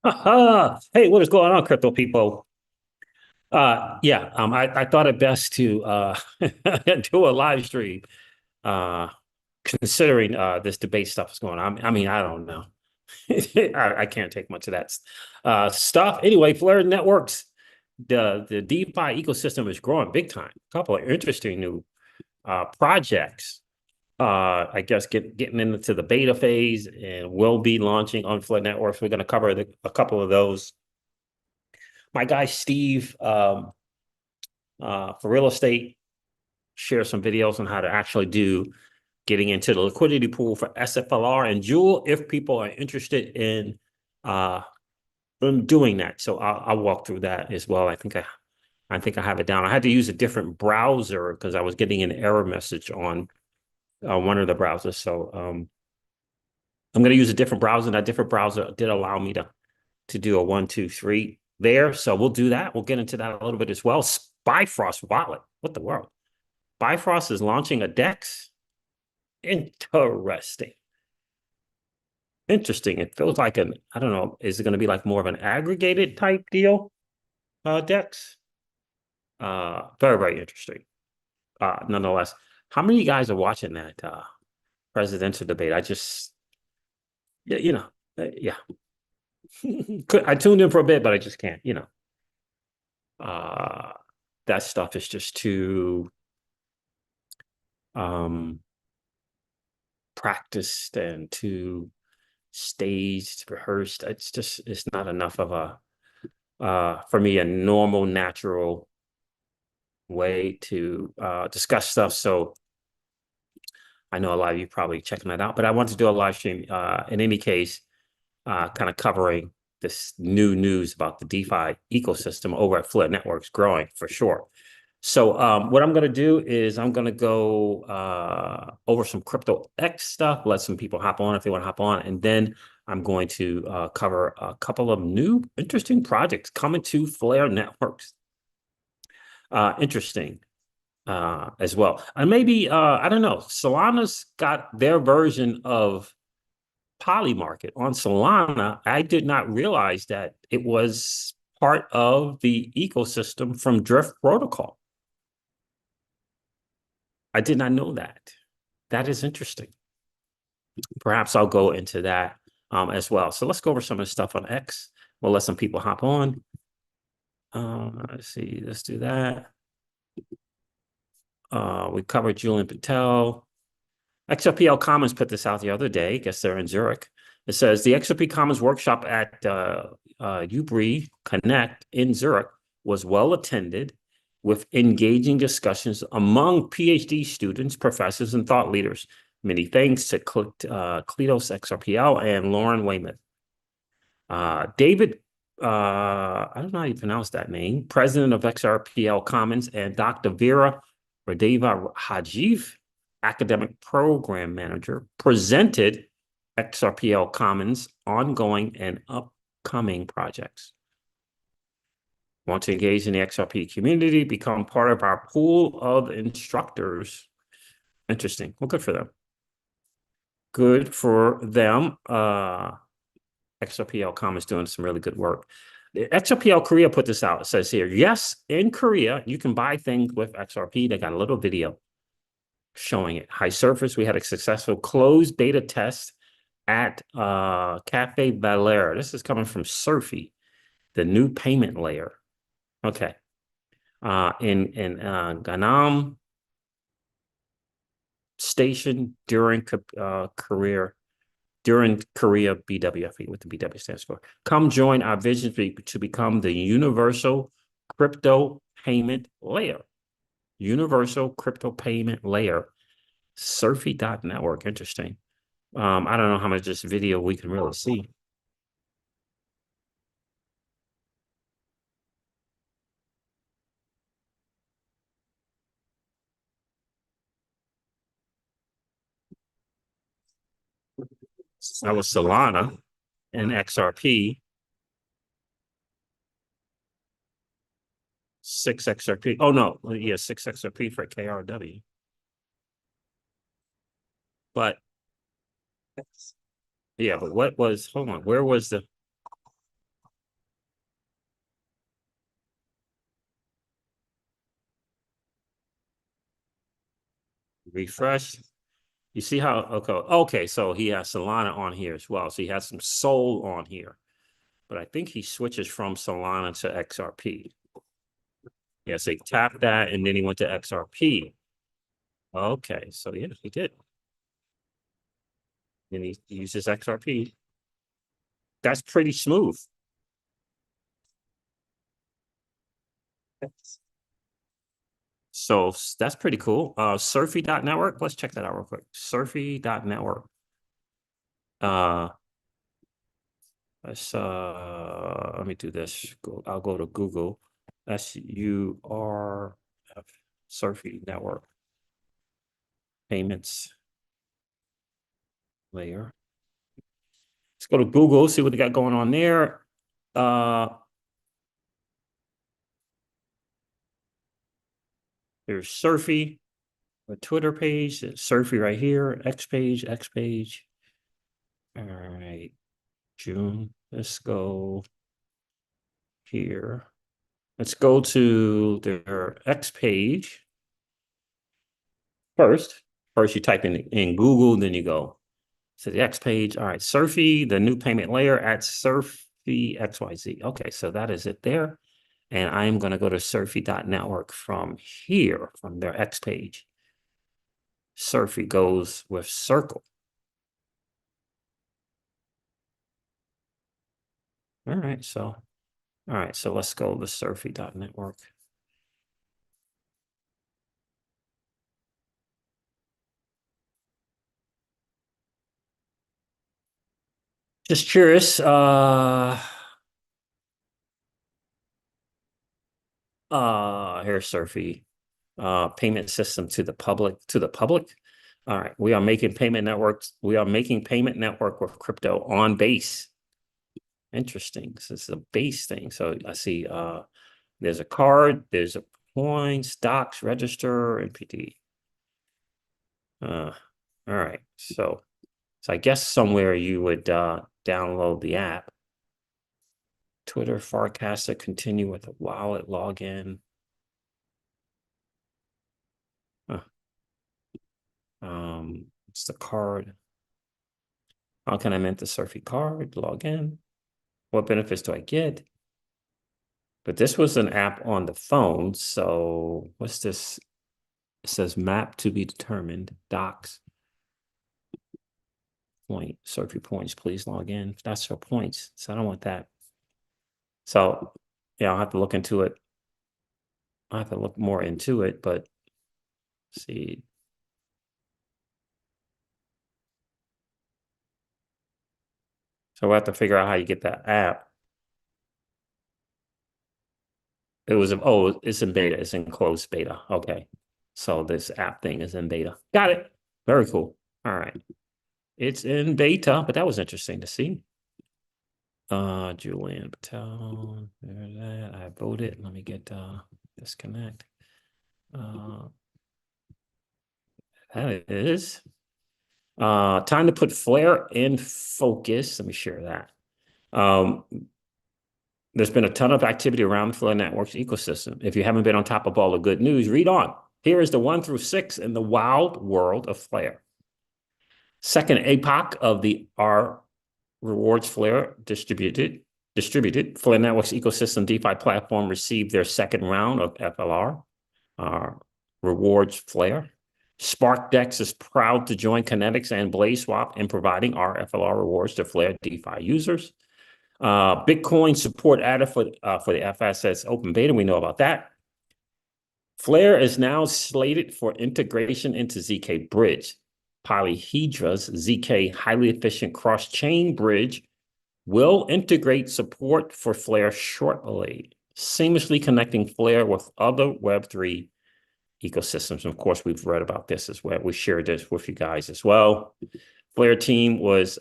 Hey, what is going on, crypto people? I thought it best to do a live stream, uh, considering this debate stuff is going on. I mean, I don't know. I can't take much of that stuff. Anyway, Flare Networks, the DeFi ecosystem is growing big time. A couple of interesting new projects. I guess getting into the beta phase and will be launching on Flare Networks. We're going to cover a couple of those. My guy Steve, for real estate, share some videos on how to actually do getting into the liquidity pool for SFLR and Jewel if people are interested uh, in doing that. So I'll walk through that as well. I think I have it down. I had to use a different browser because I was getting an error message on one of the browsers. So I'm going to use a different browser. And that different browser did allow me to do a 1, 2, 3 there. So we'll do that. We'll get into that a little bit as well. Bifrost wallet. What the world? Bifrost is launching a DEX. Interesting. Interesting. It feels like I don't know, is it going to be like more of an aggregated type deal, DEX? Very, very interesting. Nonetheless, how many of you guys are watching that presidential debate? I just, yeah, yeah. I tuned in for a bit, but I just can't. Uh, that stuff is just too um practiced and too staged, rehearsed. It's not enough of a for me a normal, natural way to discuss stuff. So I know a lot of you probably checking that out, but I want to do a live stream in any case, kind of covering this new news about the DeFi ecosystem over at Flare Networks growing for sure. So what I'm going to do is I'm going to go over some crypto X stuff, let some people hop on if they want to hop on, and then I'm going to cover a couple of new interesting projects coming to Flare Networks. Interesting as well. And maybe, I don't know, Solana's got their version of Poly Market on Solana. I did not realize that it was part of the ecosystem from Drift Protocol. I did not know that. That is interesting. Perhaps I'll go into that as well. So let's go over some of the stuff on X. We'll let some people hop on. Let's see. Let's do that. We covered Julian Patel. XRPL Commons put this out the other day. I guess they're in Zurich. It says the XRP Commons workshop at Ubri Connect in Zurich was well attended with engaging discussions among PhD students, professors, and thought leaders. Many thanks to Kletos XRPL and Lauren Weymouth. David, I don't know how you pronounce that name, president of XRPL Commons, and Dr. Vera Radeva Hajiv, academic program manager, presented XRPL Commons ongoing and upcoming projects. Want to engage in the XRP community, become part of our pool of instructors. Interesting. Well, good for them. Good for them. XRPL Commons doing some really good work. XRPL Korea put this out. It says here, yes, in Korea, you can buy things with XRP. They got a little video showing it. High Surface, we had a successful closed beta test at Cafe Valera. This is coming from Surfy, the new payment layer. Okay. In Gangnam Station during Korea BWFE, what the BW stands for. Come join our vision to become the universal crypto payment layer. Universal crypto payment layer. Surfy.network. Interesting. I don't know how much this video we can really see. That was Solana and XRP. 6 XRP. Oh no, yeah, 6 XRP for KRW. But yeah, but what was, hold on, where was the refresh. You see how, okay, so he has Solana on here as well. So he has some Sol on here. But I think he switches from Solana to XRP. Yeah, so he tapped that and then he went to XRP. Okay, so yeah, he did. Then he uses XRP. That's pretty smooth. So that's pretty cool. Surfy.network. Let's check that out real quick. Surfy.network. Uh let me do this. I'll go to Google. SURF Surfy network. Payments layer. Let's go to Google, see what they got going on there. There's Surfy, a Twitter page, Surfy right here, X page. All right, June. Let's go here. Let's go to their X page first. First, you type in Google, then you go to the X page. All right, Surfy, the new payment layer at Surfy XYZ. Okay, so that is it there. And I'm going to go to surfy.network from here, from their X page. Surfy goes with Circle. All right, so let's go to surfy.network. Just curious, here's Surfy. Payment system to the public. All right, we are making payment networks. We are making payment network with crypto on base. Interesting. So it's a base thing. So I see there's a card, there's a coin, stocks, register, NPD. All right. So I guess somewhere you would download the app. Twitter forecaster, continue with a wallet login. It's the card. How can I mint the Surfy card? Log in. What benefits do I get? But this was an app on the phone. So what's this? It says map to be determined. Docs. Point. Surfy points. Please log in. That's for points. So I don't want that. So yeah, I'll have to look into it. I'll have to look more into it, but see. So we'll have to figure out how you get that app. It was, it's in beta. It's in closed beta. Okay. So this app thing is in beta. Got it. Very cool. All right. It's in beta, but that was interesting to see. Julian Patel. There's that. I voted. Let me get disconnect. That it is. Time to put Flare in focus. Let me share that. There's been a ton of activity around the Flare Networks ecosystem. If you haven't been on top of all the good news, read on. Here is the 1 through 6 in the wild world of Flare. Second epoch of the R rewards Flare distributed. Flare Networks ecosystem DeFi platform received their second round of FLR. Rewards Flare. SparkDex is proud to join Kinetics and BlazeSwap in providing our FLR rewards to Flare DeFi users. Bitcoin support added for the FSS open beta. We know about that. Flare is now slated for integration into ZK Bridge. Polyhedra's ZK highly efficient cross-chain bridge will integrate support for Flare shortly, seamlessly connecting Flare with other Web3 ecosystems. And of course, we've read about this as well. We shared this with you guys as well. Flare team was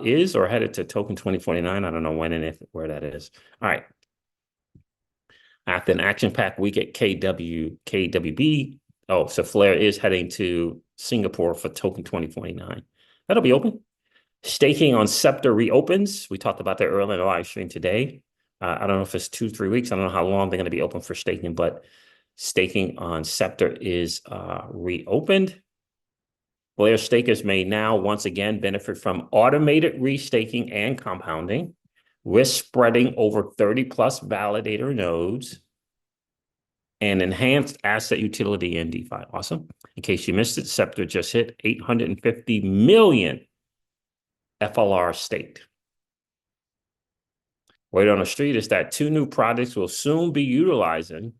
is or headed to Token 2049. I don't know when and where that is. All right. After an action-packed week at KWB, so Flare is heading to Singapore for Token 2049. That'll be open. Staking on Scepter reopens. We talked about that earlier in the live stream today. I don't know if it's 2-3 weeks. I don't know how long they're going to be open for staking, but Staking on Scepter is reopened. Flare stakers may now once again benefit from automated restaking and compounding, risk spreading over 30 plus validator nodes, and enhanced asset utility in DeFi. Awesome. In case you missed it, Scepter just hit 850 million FLR staked. Word on the street is that 2 new products will soon be utilizing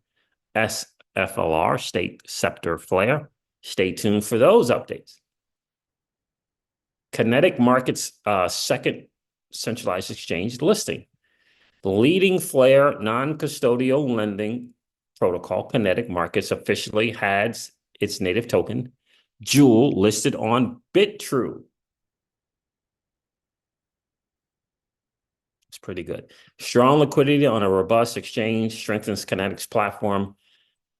SFLR, staked Scepter Flare. Stay tuned for those updates. Kinetic Markets' second centralized exchange listing. The leading Flare non-custodial lending protocol, Kinetic Markets, officially has its native token, Jewel, listed on BitTrue. It's pretty good. Strong liquidity on a robust exchange strengthens Kinetic's platform,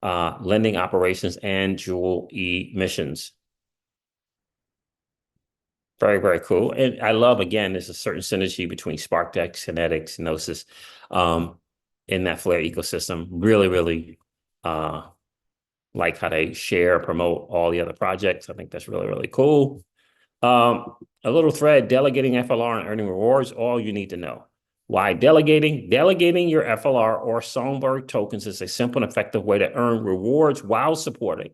lending operations, and Jewel emissions. Very, very cool. And I love, again, there's a certain synergy between SparkDex, Kinetics, Gnosis in that Flare ecosystem. Really, really like how they share, promote all the other projects. I think that's really, really cool. A little thread, delegating FLR and earning rewards, all you need to know. Why delegating? Delegating your FLR or Songbird tokens is a simple and effective way to earn rewards while supporting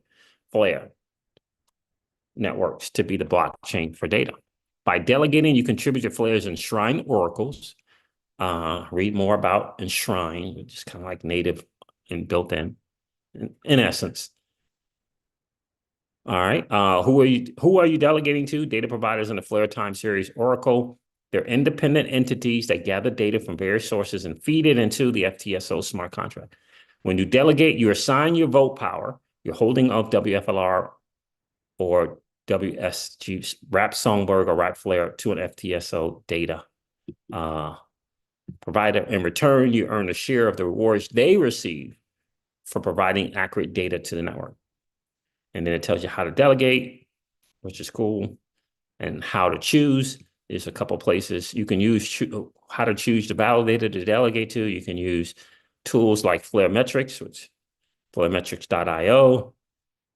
Flare networks to be the blockchain for data. By delegating, you contribute to Flare's Enshrine oracles. Read more about Enshrine, which is kind of like native and built in essence. All right. Who are you delegating to? Data providers in the Flare time series oracle. They're independent entities that gather data from various sources and feed it into the FTSO smart contract. When you delegate, you assign your vote power, your holding of WFLR or WSG, wrap Songbird or wrap Flare to an FTSO data provider. In return, you earn a share of the rewards they receive for providing accurate data to the network. And then it tells you how to delegate, which is cool, and how to choose. There's a couple places you can use how to choose the validator to delegate to. You can use tools like Flare Metrics, which flaremetrics.io.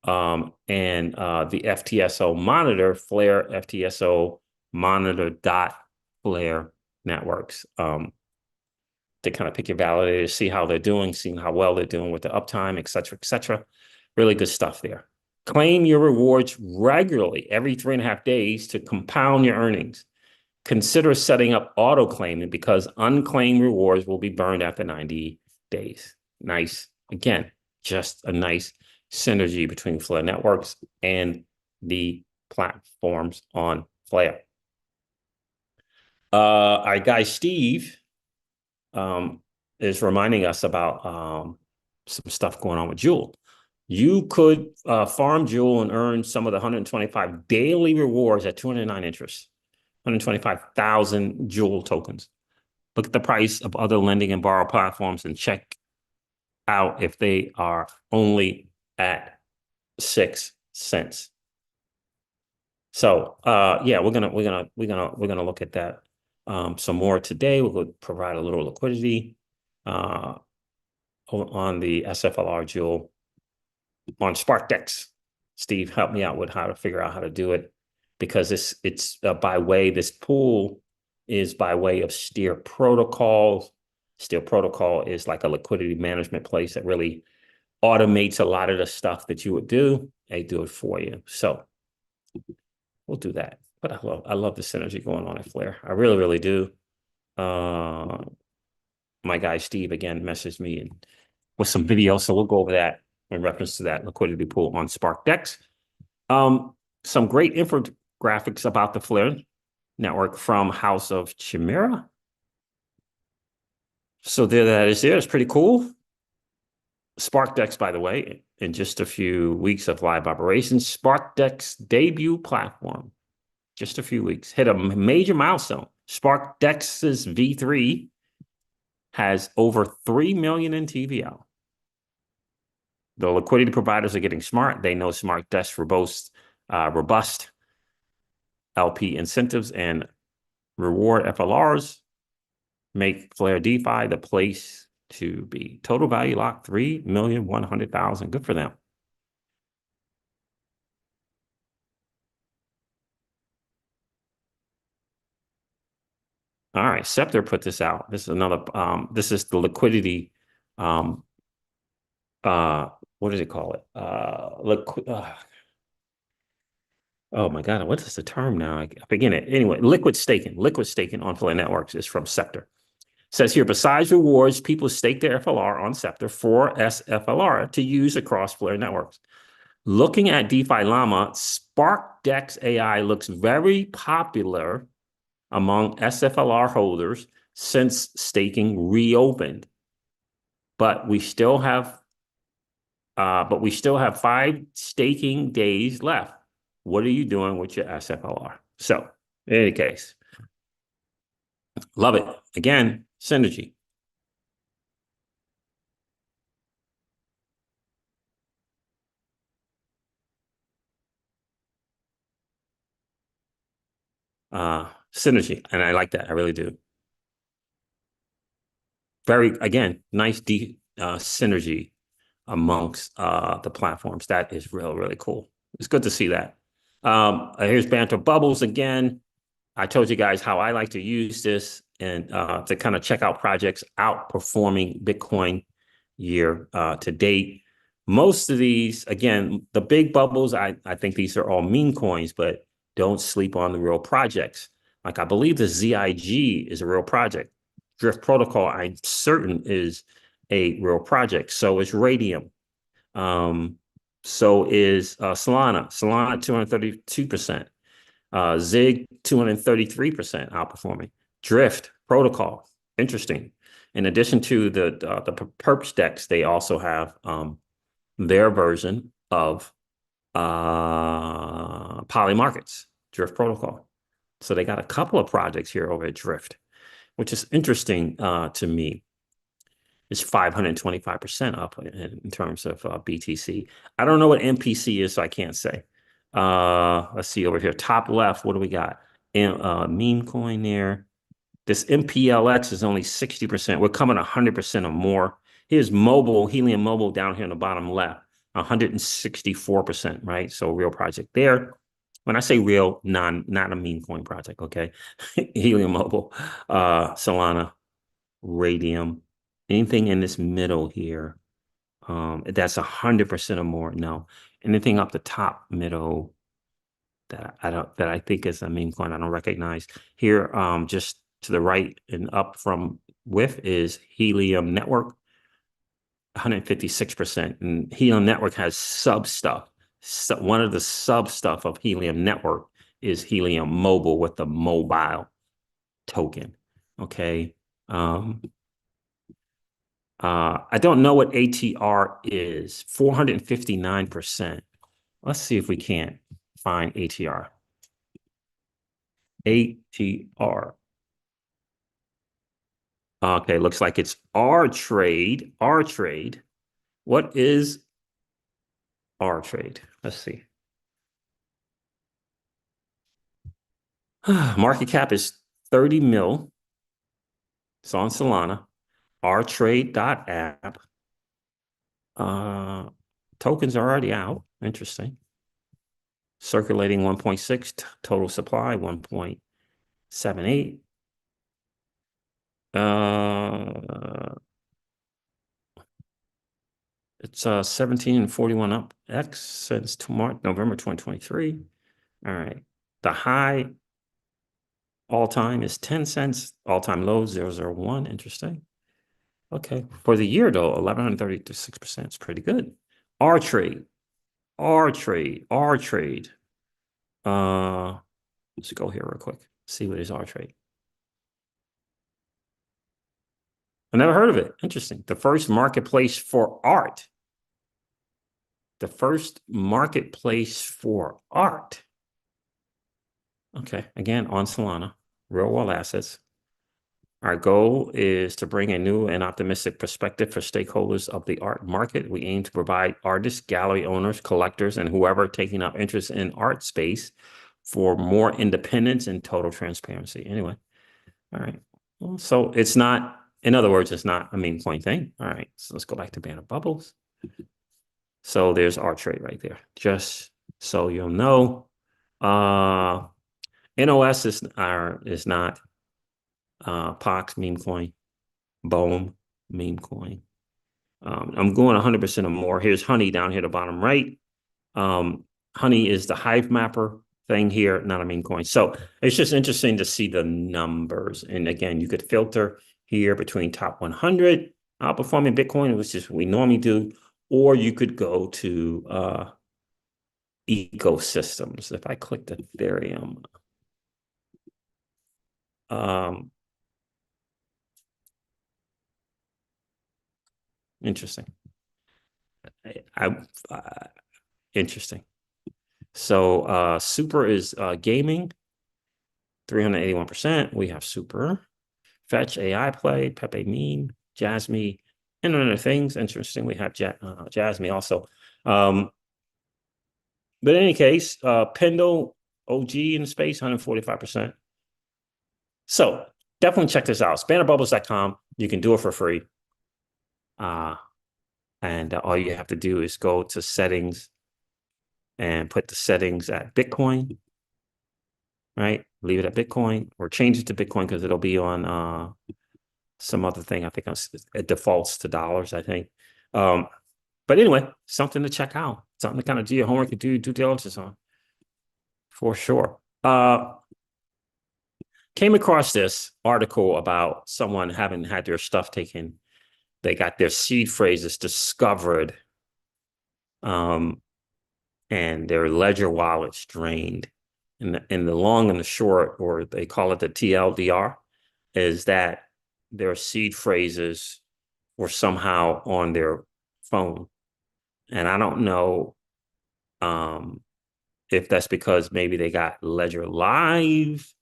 And the FTSO monitor, Flare FTSO monitor.flare networks, to kind of pick your validators, see how they're doing, seeing how well they're doing with the uptime, et cetera, et cetera. Really good stuff there. Claim your rewards regularly every 3.5 days to compound your earnings. Consider setting up auto claiming because unclaimed rewards will be burned after 90 days. Nice. Again, just a nice synergy between Flare networks and the platforms on Flare. Our guy Steve is reminding us about some stuff going on with Jewel. You could farm Jewel and earn some of the 125 daily rewards at 209 interest, 125,000 Jewel tokens. Look at the price of other lending and borrow platforms and check out if they are only at 6 cents. So yeah, we're gonna look at that some more today. We'll provide a little liquidity on the SFLR Jewel on SparkDex. Steve, help me out with how to figure out how to do it, because it's by way, this pool is by way of Steer Protocol. Steer Protocol is like a liquidity management place that really automates a lot of the stuff that you would do. They do it for you. So we'll do that. But I love the synergy going on at Flare. I really, really do. My guy Steve again messaged me with some videos, so we'll go over that in reference to that liquidity pool on SparkDex. Some great infographics about the Flare network from House of Chimera. So there that is there. It's pretty cool. SparkDex, by the way, in just a few weeks of live operations, SparkDex debut platform, just a few weeks, hit a major milestone. SparkDex's V3 has over 3 million in TVL. The liquidity providers are getting smart. They know SparkDex robust LP incentives and reward FLRs make Flare DeFi the place to be. Total value locked, 3,100,000. Good for them. All right, Scepter put this out. This is another, this is the liquidity, what does it call it? Oh my God, what is the term now? I forget it. Anyway, liquid staking on Play Networks is from Scepter. Says here, besides rewards, people stake their FLR on Scepter for SFLR to use across Flare networks. Looking at DeFi Llama, SparkDex AI looks very popular among SFLR holders since staking reopened. But we still have 5 staking days left. What are you doing with your SFLR? So, in any case, love it. Again, synergy. Synergy, and I like that. I really do. Very, again, nice synergy amongst the platforms. That is really cool. It's good to see that. Here's Banter Bubbles again. I told you guys how I like to use this and to kind of check out projects outperforming Bitcoin year to date. Most of these, again, the big bubbles, I think these are all meme coins, but don't sleep on the real projects. Like I believe the ZIG is a real project. Drift Protocol, I'm certain, is a real project. So is Radium. So is Solana. Solana 232%. Zig 233% outperforming. Drift Protocol, interesting. In addition to the Perps Dex, they also have their version of Poly Markets, Drift Protocol. So they got a couple of projects here over at Drift, which is interesting to me. It's 525% up in terms of BTC. I don't know what MPC is, so I can't say. Let's see over here. Top left, what do we got? Meme coin there. This MPLX is only 60%. We're coming 100% or more. Here's mobile, Helium Mobile down here in the bottom left, 164%, right? So real project there. When I say real, not a meme coin project, okay? Helium Mobile, Solana, Radium, anything in this middle here, that's 100% or more. No, anything up the top middle that I think is a meme coin I don't recognize. Here, just to the right and up from with is Helium Network, 156%. And Helium Network has sub stuff. So one of the sub stuff of Helium Network is Helium Mobile with the mobile token. Okay. I don't know what ATR is. 459%. Let's see if we can't find ATR. ATR. Okay, looks like it's R trade. R trade. What is R trade? Let's see. Market cap is 30 mil. It's on Solana. rtrade.app. Tokens are already out. Interesting. Circulating 1.6, total supply 1.78. It's 1741 up X since November 2023. All right. The high all-time is 10 cents. All-time low 001. Interesting. Okay. For the year though, 1,136% is pretty good. R trade. R trade. R trade. Let's go here real quick. See what is R trade. I never heard of it. Interesting. The first marketplace for art. The first marketplace for art. Okay. Again, on Solana, real world assets. Our goal is to bring a new and optimistic perspective for stakeholders of the art market. We aim to provide artists, gallery owners, collectors, and whoever taking up interest in art space for more independence and total transparency. Anyway, all right. Well, so it's not In other words, it's not a meme coin thing. All right, so let's go back to Banner Bubbles. So there's our trade right there, just so you'll know. NOS is not Pox meme coin, Bohm meme coin. I'm going 100% or more. Here's Honey down here at the bottom right. Honey is the Hive mapper thing here, not a meme coin. So it's just interesting to see the numbers. And again, you could filter here between top 100 outperforming Bitcoin, which is what we normally do, or you could go to ecosystems. If I click the Ethereum, interesting. Interesting. So Super is gaming, 381%. We have Super. Fetch, AI Play, Pepe Meme, Jasmine, and other things. Interesting. We have Jasmine also. But in any case, Pendle OG in the space, 145%. So definitely check this out. Spannerbubbles.com. You can do it for free. And all you have to do is go to settings and put the settings at Bitcoin, right? Leave it at Bitcoin or change it to Bitcoin because it'll be on some other thing. I think it defaults to dollars, I think. But anyway, something to check out. Something to kind of do your homework and do due diligence on. For sure. Came across this article about someone having had their stuff taken. They got their seed phrases discovered. And their ledger wallets drained. And the long and the short, or they call it the TLDR, is that their seed phrases were somehow on their phone. And I don't know if that's because maybe they got Ledger Live.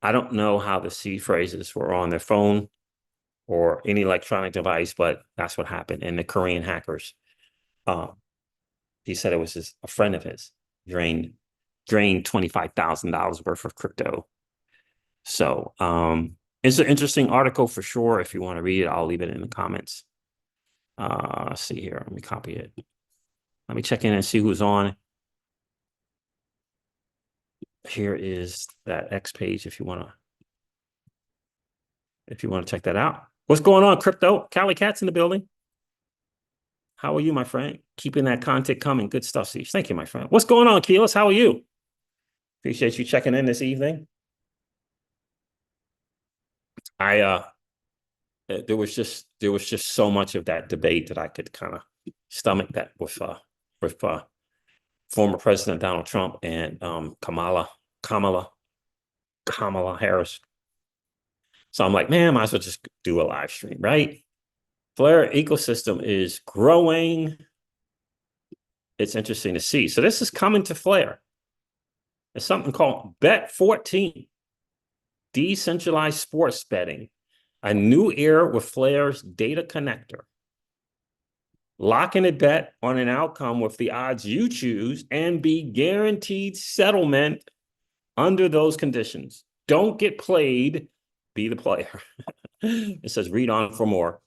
I don't know how the seed phrases were on their phone or any electronic device, but that's what happened. And the Korean hackers, he said it was a friend of his, drained $25,000 worth of crypto. So it's an interesting article for sure. If you want to read it, I'll leave it in the comments. Let's see here. Let me copy it. Let me check in and see who's on. Here is that X page if you want to check that out. What's going on, crypto? Cali Cat's in the building. How are you, my friend? Keeping that content coming. Good stuff, Steve. Thank you, my friend. What's going on, Keyless? How are you? Appreciate you checking in this evening. There was just so much of that debate that I could kind of stomach that with former President Donald Trump and Kamala Harris. So I'm like, man, might as well just do a live stream, right? Flare ecosystem is growing. It's interesting to see. So this is coming to Flare. It's something called Bet14, decentralized sports betting, a new era with Flare's data connector. Lock in a bet on an outcome with the odds you choose and be guaranteed settlement under those conditions. Don't get played, be the player. It says read on for more.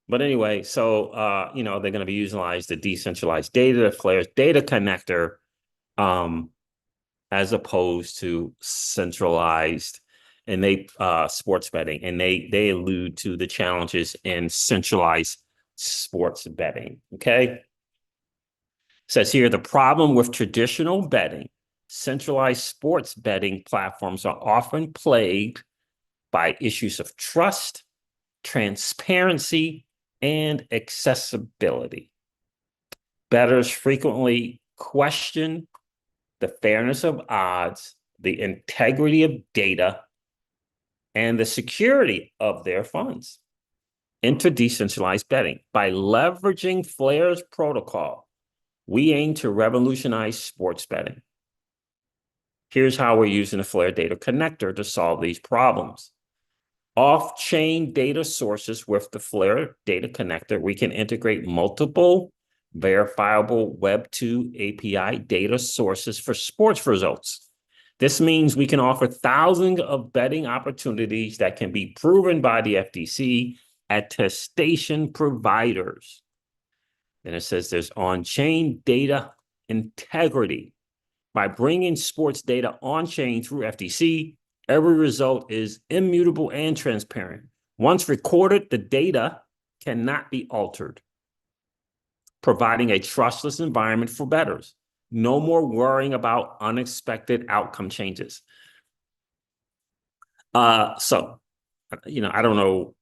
But anyway, so, they're going to be utilizing the decentralized data, Flare's data connector, as opposed to centralized and sports betting. And they allude to the challenges in centralized sports betting. Okay. It says here, the problem with traditional betting, centralized sports betting platforms are often plagued by issues of trust, transparency, and accessibility. Bettors frequently question the fairness of odds, the integrity of data, and the security of their funds. Into decentralized betting. By leveraging Flare's protocol, we aim to revolutionize sports betting. Here's how we're using the Flare data connector to solve these problems. Off-chain data sources with the Flare data connector, we can integrate multiple verifiable Web2 API data sources for sports results. This means we can offer thousands of betting opportunities that can be proven by the FTC attestation providers. Then it says there's on-chain data integrity. By bringing sports data on-chain through FTC, every result is immutable and transparent. Once recorded, the data cannot be altered, providing a trustless environment for bettors. No more worrying about unexpected outcome changes. So, I don't know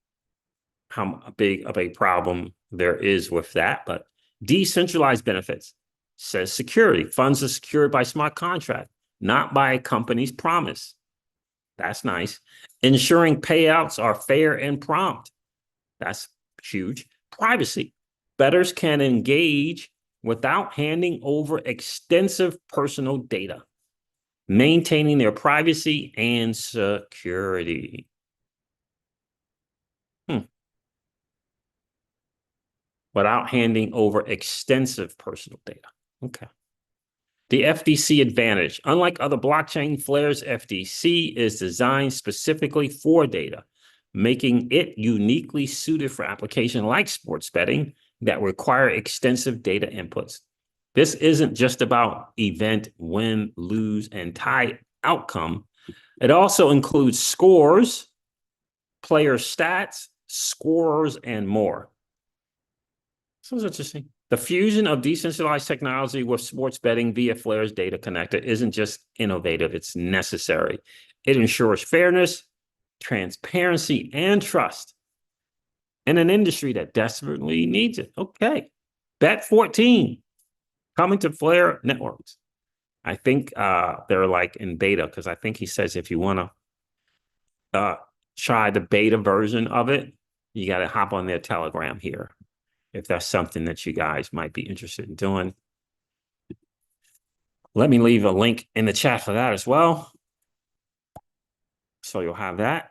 how big of a problem there is with that, but decentralized benefits says security. Funds are secured by smart contract, not by a company's promise. That's nice. Ensuring payouts are fair and prompt. That's huge. Privacy. Bettors can engage without handing over extensive personal data, maintaining their privacy and security. Without handing over extensive personal data. Okay. The FTC advantage. Unlike other blockchain flares, FTC is designed specifically for data, making it uniquely suited for applications like sports betting that require extensive data inputs. This isn't just about event, win, lose, and tie outcome. It also includes scores, player stats, scores, and more. So it's interesting. The fusion of decentralized technology with sports betting via Flare's data connector isn't just innovative, it's necessary. It ensures fairness, transparency, and trust in an industry that desperately needs it. Okay. Bet 14 coming to Flare networks. I think they're like in beta, because I think he says if you want to try the beta version of it, you got to hop on their Telegram here, if that's something that you guys might be interested in doing. Let me leave a link in the chat for that as well. So you'll have that.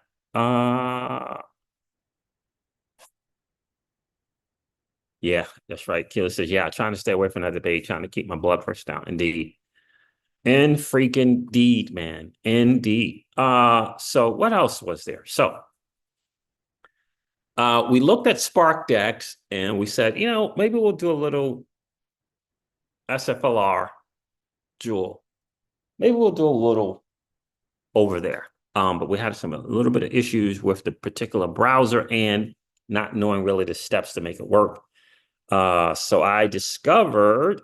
Yeah, that's right. Killer says, yeah, trying to stay away from that debate, trying to keep my blood pressure down. Indeed. And freaking deed, man. Indeed. So what else was there? So we looked at SparkDex and we said, maybe we'll do a little SFLR Jewel. Maybe we'll do a little over there. But we had a little bit of issues with the particular browser and not knowing really the steps to make it work. So I discovered,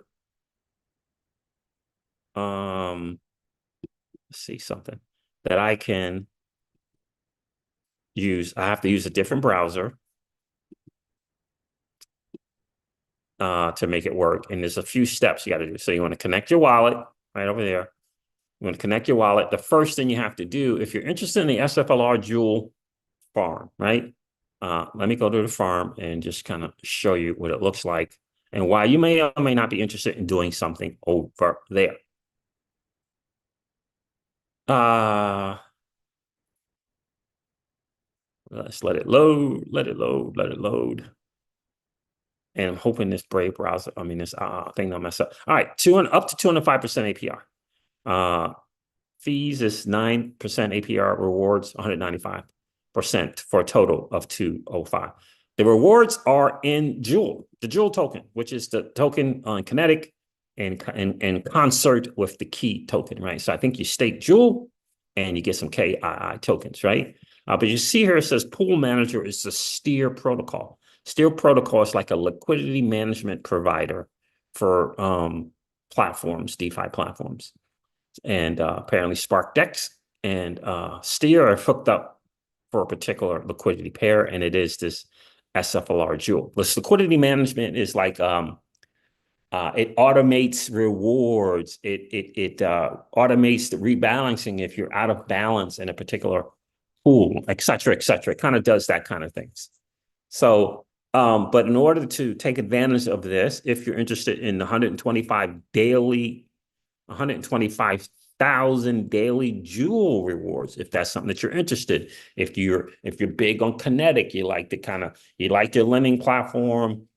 let's see something that I can use. I have to use a different browser to make it work. And there's a few steps you got to do. So you want to connect your wallet right over there. You want to connect your wallet. The first thing you have to do, if you're interested in the SFLR Jewel farm, right? Let me go to the farm and just kind of show you what it looks like and why you may or may not be interested in doing something over there. Let's let it load, let it load, let it load. And I'm hoping this Brave browser, this thing don't mess up. All right, up to 205% APR. Fees is 9% APR, rewards 195% for a total of 205. The rewards are in Jewel, the Jewel token, which is the token on Kinetic and concert with the key token, right? So I think you stake Jewel and you get some KII tokens, right? But you see here, it says pool manager is the Steer protocol. Steer protocol is like a liquidity management provider for platforms, DeFi platforms. And apparently SparkDex and Steer are hooked up for a particular liquidity pair, and it is this SFLR Jewel. This liquidity management is like it automates rewards. It automates the rebalancing if you're out of balance in a particular pool, et cetera, et cetera. It kind of does that kind of things. So, but in order to take advantage of this, if you're interested in the 125,000 daily Jewel rewards, if that's something that you're interested. If you're big on Kinetic, you like your lending platform,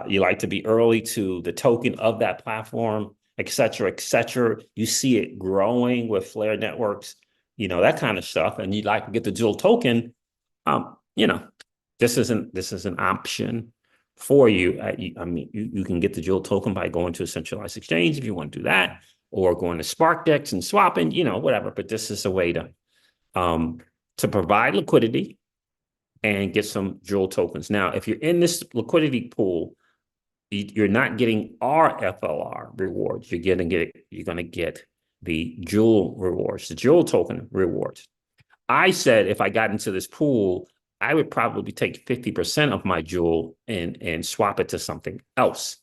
you like to be early to the token of that platform, et cetera, et cetera. You see it growing with Flare networks, that kind of stuff, and you'd like to get the Jewel token, This is an option for you. I mean, you can get the Joule token by going to a centralized exchange if you want to do that, or going to SparkDex and swapping, whatever. But this is a way to provide liquidity and get some Joule tokens. Now, if you're in this liquidity pool, you're not getting our FLR rewards. You're going to get the Joule rewards, the Joule token rewards. I said if I got into this pool, I would probably take 50% of my Joule and swap it to something else.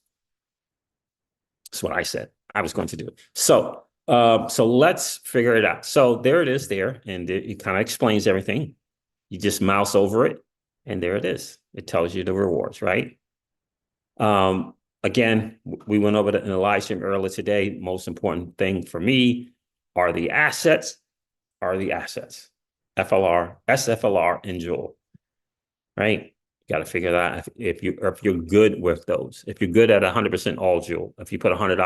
That's what I said I was going to do. So let's figure it out. So there it is there, and it kind of explains everything. You just mouse over it, and there it is. It tells you the rewards, right? Again, we went over it in the live stream earlier today. Most important thing for me are the assets. FLR, SFLR, and Joule, right? You got to figure that if you're good with those. If you're good at 100% all Joule, if you put $100,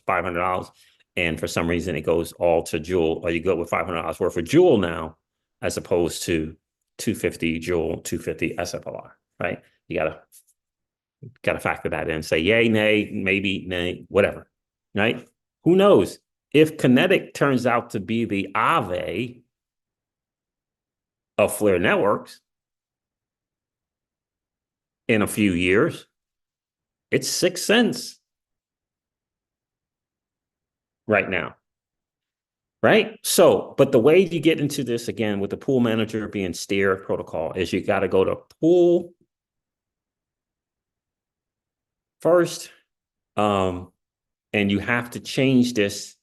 $500, and for some reason it goes all to Joule, or you go with $500 worth of Joule now, as opposed to 250 Joule, 250 SFLR, right? You got to factor that in. Say yay, nay, maybe, nay, whatever, right? Who knows? If Kinetic turns out to be the Aave of Flare Networks in a few years, it's 6 cents right now, right? So, but the way you get into this, again, with the pool manager being Steer protocol, is you got to go to pool first, and you have to change this.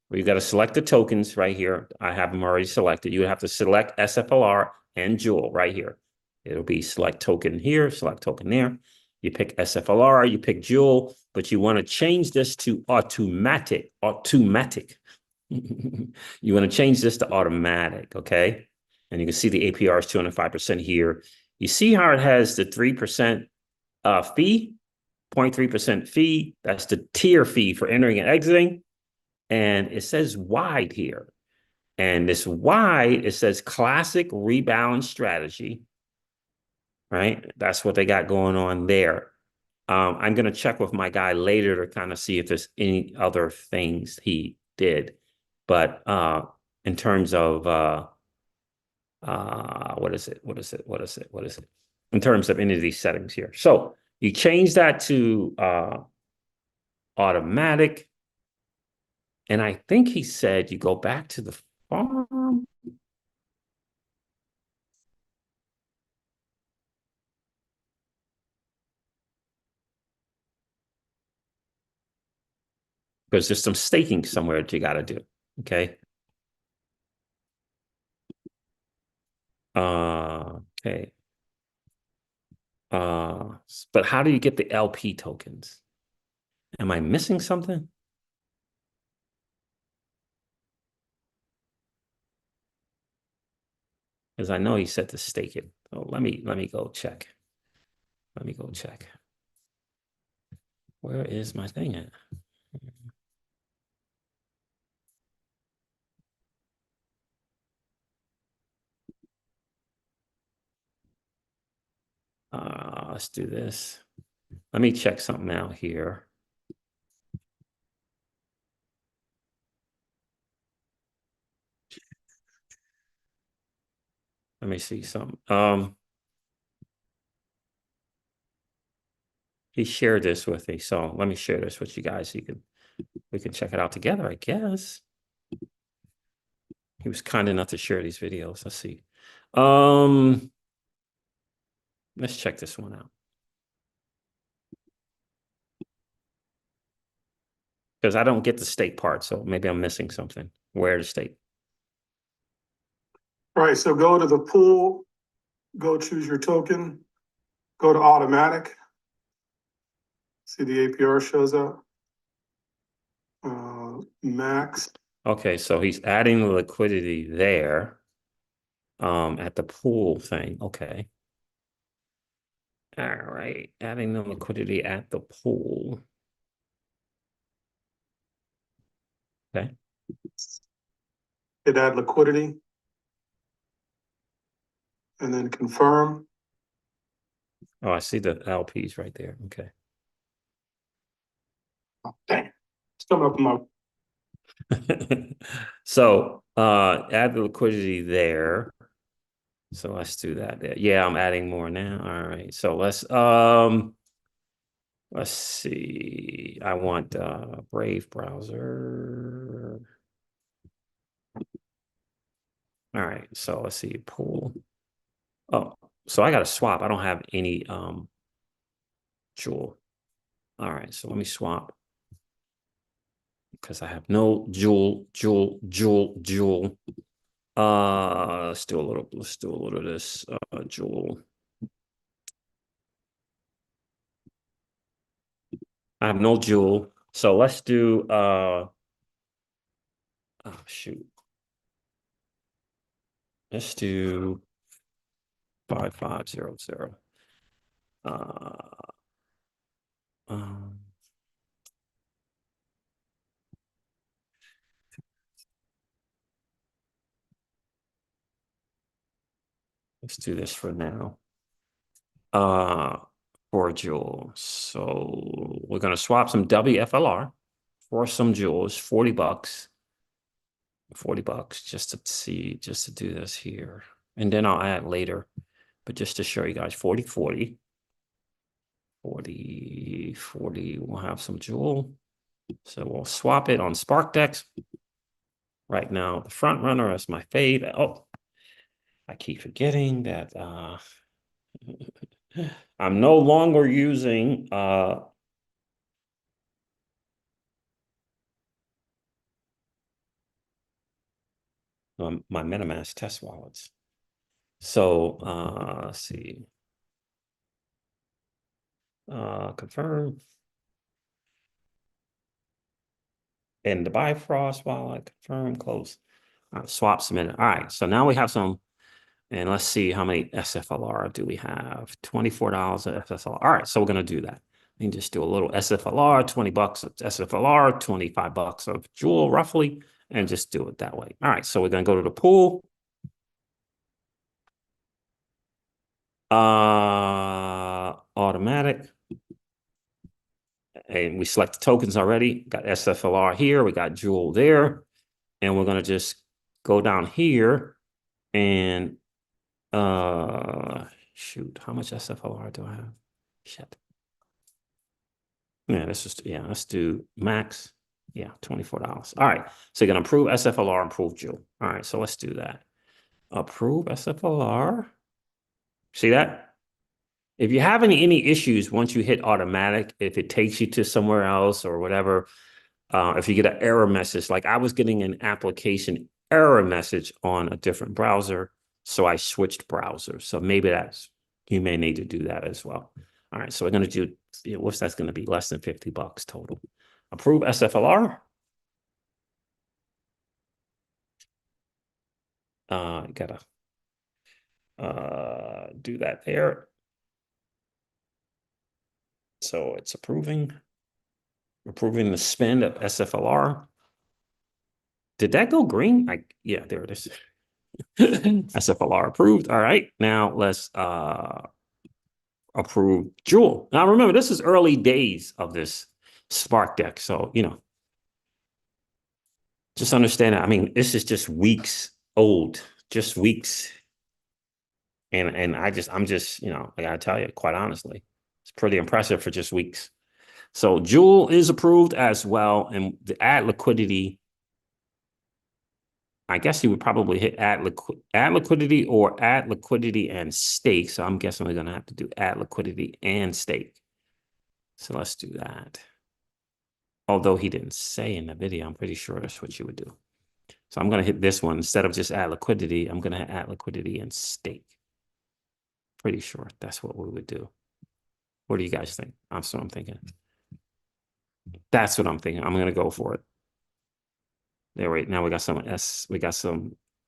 You got to select the tokens right here. I have them already selected. You have to select SFLR and Joule right here. It'll be select token here, select token there. You pick SFLR, you pick Joule, but you want to change this to automatic. You want to change this to automatic, okay? And you can see the APR is 205% here. You see how it has the 3% fee, 0.3% fee. That's the tier fee for entering and exiting. And it says wide here. And this wide, it says classic rebalance strategy, right? That's what they got going on there. I'm going to check with my guy later to kind of see if there's any other things he did. But in terms of what is it? In terms of any of these settings here. So you change that to automatic. And I think he said you go back to the farm. Because there's some staking somewhere that you got to do. Okay. Okay. But how do you get the LP tokens? Am I missing something? Because I know he said to stake it. Oh, let me go check. Let me go check. Where is my thing at? Let's do this. Let me check something out here. Let me see something. He shared this with me, so let me share this with you guys so we can check it out together, I guess. He was kind enough to share these videos. Let's see. Let's check this one out. Because I don't get the stake part, so maybe I'm missing something. Where to stake? All right, so go to the pool, go choose your token, go to automatic. See the APR shows up. Max. Okay, so he's adding the liquidity there at the pool thing. Okay. All right, adding the liquidity at the pool. Okay. Hit add liquidity. And then confirm. Oh, I see the LPs right there. Okay. Oh, dang. It's coming up in my, So add the liquidity there. So let's do that there. Yeah, I'm adding more now. All right. So let's see. I want Brave browser. All right. So let's see. Pool. Oh, so I got to swap. I don't have any Jewel. All right. So let me swap because I have no Jewel. Let's do a little of this Jewel. I have no Jewel. So let's do oh shoot. Let's do 5500. Uh um let's do this for now. Uh for Jewel. So we're gonna swap some WFLR for some jewels, $40. $40 just to see, just to do this here. And then I'll add later, but just to show you guys 40, 40, 40, 40. We'll have some jewel. So we'll swap it on SparkDex. Right now, the front runner is my fave. Oh, I keep forgetting that I'm no longer using my MetaMask test wallets. So let's see. Confirm. And the Bifrost wallet, confirm, close. Swap submitted. All right, so now we have some, and let's see how many SFLR do we have? $24 of SFLR. All right, so we're gonna do that. We can just do a little SFLR, $20 of SFLR, $25 of Jewel roughly, and just do it that way. All right, so we're gonna go to the pool. Automatic. And we select the tokens already. Got SFLR here, we got Jewel there, and we're gonna just go down here and shoot, how much SFLR do I have? Shit. Yeah, let's do max. Yeah, $24. All right. So you're gonna approve SFLR, approve Jewel. All right, so let's do that. Approve SFLR. See that? If you have any issues once you hit automatic, if it takes you to somewhere else or whatever, if you get an error message, like I was getting an application error message on a different browser, so I switched browsers. So maybe you may need to do that as well. All right, so we're going to do, what's that's going to be? Less than $50 total. Approve SFLR. Gotta do that there. So it's approving the spend of SFLR. Did that go green? Yeah, there it is. SFLR approved. All right. Now let's approve Jewel. Now remember, this is early days of this Spark deck. So, just understand that. I mean, this is just weeks old, just weeks. And I'm just, I gotta tell you, quite honestly, it's pretty impressive for just weeks. So Jewel is approved as well. And the add liquidity, I guess you would probably hit add liquidity or add liquidity and stake. So I'm guessing we're going to have to do add liquidity and stake. So let's do that. Although he didn't say in the video, I'm pretty sure that's what you would do. So I'm going to hit this one. Instead of just add liquidity, I'm going to add liquidity and stake. Pretty sure that's what we would do. What do you guys think? That's what I'm thinking. That's what I'm thinking. I'm going to go for it. There, wait. Now we got some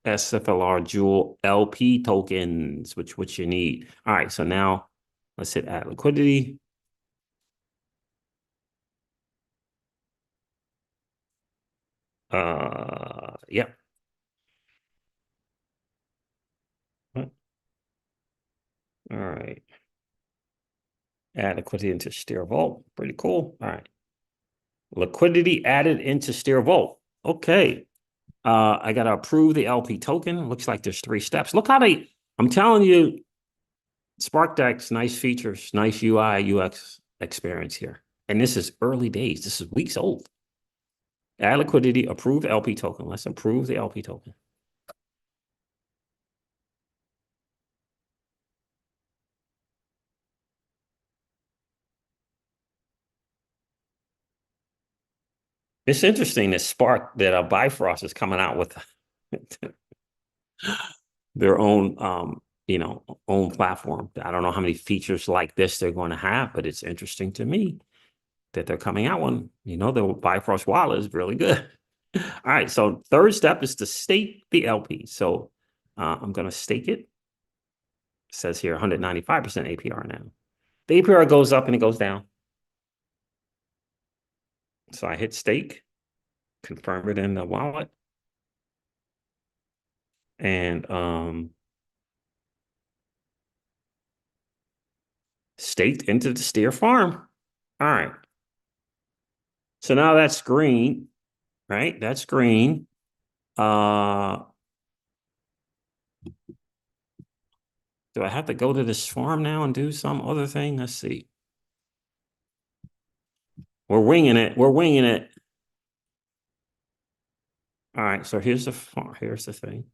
SFLR Jewel LP tokens, which you need. All right, so now let's hit add liquidity. Yep. All right. Add liquidity into Steer Vault. Pretty cool. All right. Liquidity added into Steer Vault. Okay. I got to approve the LP token. Looks like there's 3 steps. Look how I'm telling you, SparkDex, nice features, nice UI, UX experience here. And this is early days. This is weeks old. Add liquidity, approve LP token. Let's approve the LP token. It's interesting that Bifrost is coming out with their own, own platform. I don't know how many features like this they're going to have, but it's interesting to me that they're coming out one. The Bifrost wallet is really good. All right, so third step is to stake the LP. So I'm going to stake it. It says here 195% APR now. The APR goes up and it goes down. So I hit stake, confirm it in the wallet, and staked into the Steer farm. All right. So now that's green, right? That's green. Do I have to go to this farm now and do some other thing? Let's see. We're winging it. We're winging it. All right. So here's the farm. Here's the thing.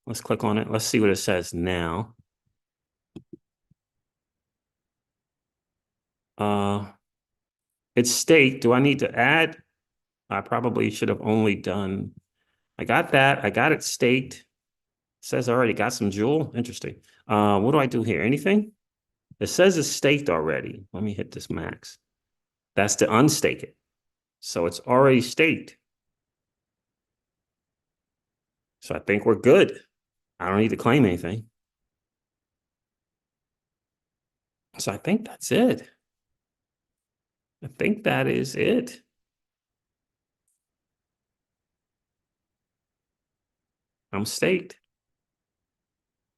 Let's click on it. Let's see what it says now. It's staked. Do I need to add? I probably should have only done. I got that. I got it staked. It says I already got some jewel. Interesting. What do I do here? Anything? It says it's staked already. Let me hit this max. That's to unstake it. So it's already staked. So I think we're good. I don't need to claim anything. So I think that's it. I think that is it. I'm staked.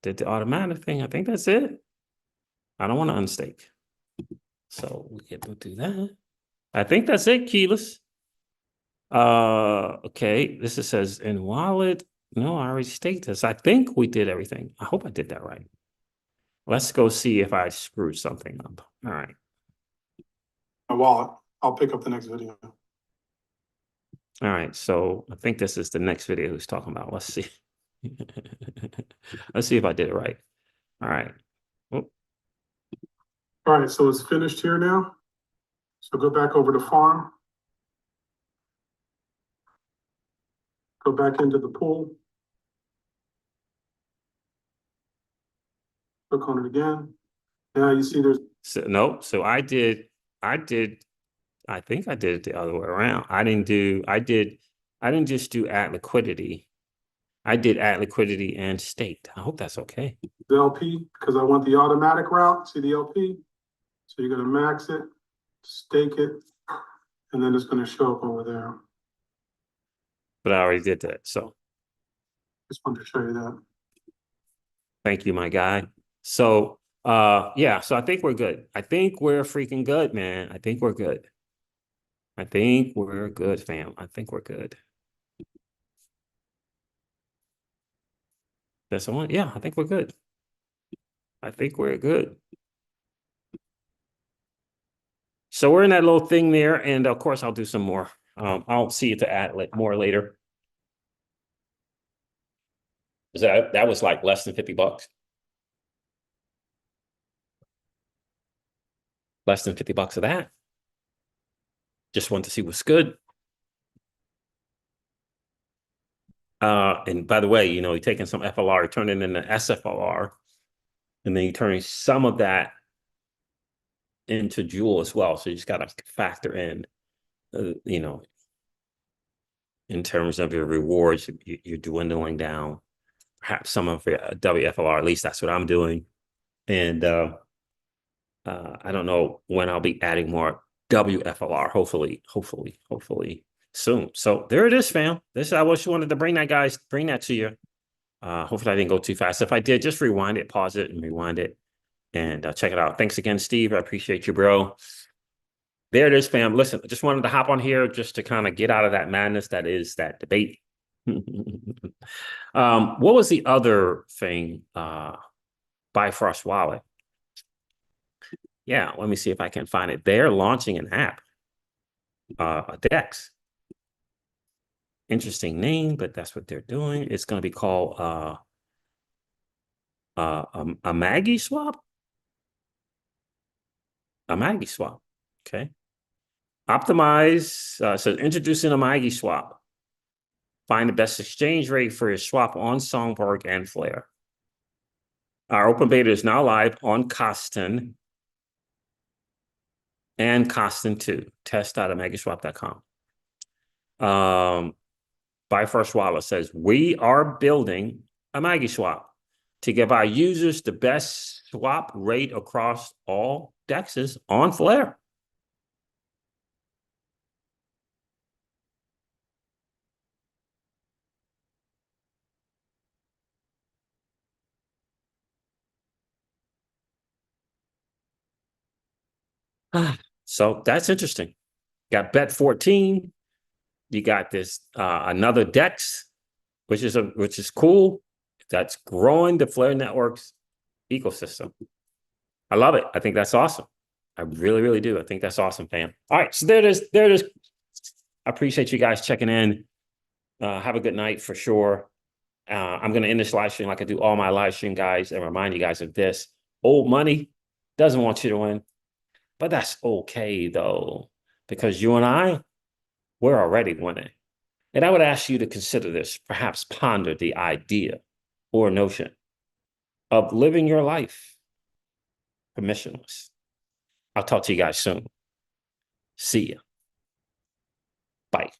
Did the automatic thing. I think that's it. I don't want to unstake. So we get to do that. I think that's it, Keyless. Okay. This says in wallet. No, I already staked this. I think we did everything. I hope I did that right. Let's go see if I screwed something up. All right. My wallet. I'll pick up the next video. All right. So I think this is the next video who's talking about. Let's see. Let's see if I did it right. All right. Oh. All right. So it's finished here now. So go back over to farm. Go back into the pool. Click on it again. Now you see there's No. So I think I did it the other way around. I didn't just do add liquidity. I did add liquidity and staked. I hope that's okay. the LP because I want the automatic route. See the LP? So you're going to max it, stake it, and then it's going to show up over there. But I already did that. So Just wanted to show you that. thank you, my guy. So yeah, so I think we're good. I think we're freaking good, man. I think we're good. I think we're good, fam. I think we're good. That's the one. Yeah, I think we're good. I think we're good. So we're in that little thing there, and of course I'll do some more. I'll see you to add more later. That was like less than $50. Less than $50 of that. Just want to see what's good. And by the way, you're taking some FLR, turning it into SFLR, and then you're turning some of that into Jewel as well. So you just got to factor in, in terms of your rewards, you're dwindling down perhaps some of your WFLR. At least that's what I'm doing. And I don't know when I'll be adding more WFLR. Hopefully soon. So there it is, fam. I just wanted to bring that, guys. Bring that to you. Hopefully I didn't go too fast. If I did, just rewind it, pause it, and rewind it. and check it out. Thanks again, Steve. I appreciate you, bro. There it is, fam. Listen, I just wanted to hop on here just to kind of get out of that madness that is that debate. What was the other thing? Bifrost wallet. Yeah, let me see if I can find it. They're launching an app, a DEX. Interesting name, but that's what they're doing. It's going to be called AmagiSwap. AmagiSwap. Okay. Optimize. So introducing AmagiSwap. Find the best exchange rate for your swap on Songbird and Flare. Our open beta is now live on Costin and Costin 2. Test.amagiswap.com. Bifrost Wallet says, we are building AmagiSwap to give our users the best swap rate across all DEXs on Flare. So that's interesting. Got Bet 14. You got this another DEX, which is cool. That's growing the Flare Network's ecosystem. I love it. I think that's awesome. I really, really do. I think that's awesome, fam. All right, so there it is. There it is. I appreciate you guys checking in. Have a good night for sure. I'm going to end this live stream like I do all my live stream, guys, and remind you guys of this. Old money doesn't want you to win, but that's okay, though, because you and I, we're already winning. And I would ask you to consider this, perhaps ponder the idea or notion of living your life permissionless. I'll talk to you guys soon. See ya. Bye.